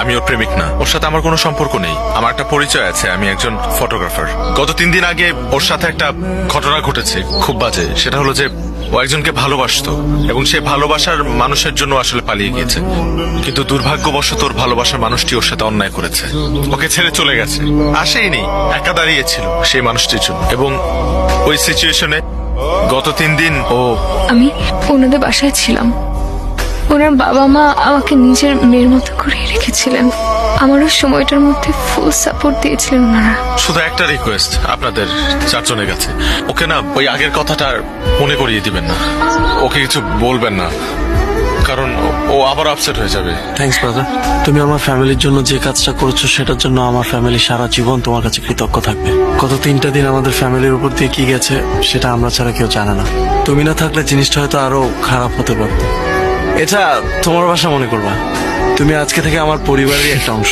আমি ওর প্রেমিক না, ওর সাথে আমার কোনো সম্পর্ক নেই। আমার একটা পরিচয় আছে, আমি একজন ফটোগ্রাফার। গত 3 দিন আগে ওর সাথে একটা ঘটনা ঘটেছে, খুব বাজে। সেটা হলো যে ও একজনকে ভালোবাসতো এবং সে ভালোবাসার মানুষের জন্য আসলে পালিয়ে গিয়েছে, কিন্তু দুর্ভাগ্যবশত ওর ভালোবাসার মানুষটি ওর সাথে অন্যায় করেছে, ওকে ছেড়ে চলে গেছে। আসেইনি, একা দাঁড়িয়েছিল সেই মানুষটির জন্য। এবং ওই সিচুয়েশনে গত 3 দিন আমি ওনাদের বাসায় ছিলাম। ওনার বাবা মা আমাকে নিজের মেয়ের মতো করে রেখেছিলেন। আমারও সময়টার মধ্যে ফুল সাপোর্ট দিয়েছিলেন ওনারা। শুধু একটা রিকোয়েস্ট আপনাদের 4 জনের কাছে, ওকে না ওই আগের কথাটা আর মনে করিয়ে দিবেন না, ওকে কিছু বলবেন না, কারণ ও আবার আপসেট হয়ে যাবে। থ্যাঙ্কস ব্রাদার, তুমি আমার ফ্যামিলির জন্য যে কাজটা করেছো সেটার জন্য আমার ফ্যামিলি সারা জীবন তোমার কাছে কৃতজ্ঞ থাকবে। গত 3টা দিন আমাদের ফ্যামিলির উপর দিয়ে কি গেছে সেটা আমরা ছাড়া কেউ জানে না। তুমি না থাকলে জিনিসটা হয়তো আরো খারাপ হতে পারত। এটা তোমার বাসা মনে করবা, তুমি আজকে থেকে আমার পরিবারেরই একটা অংশ।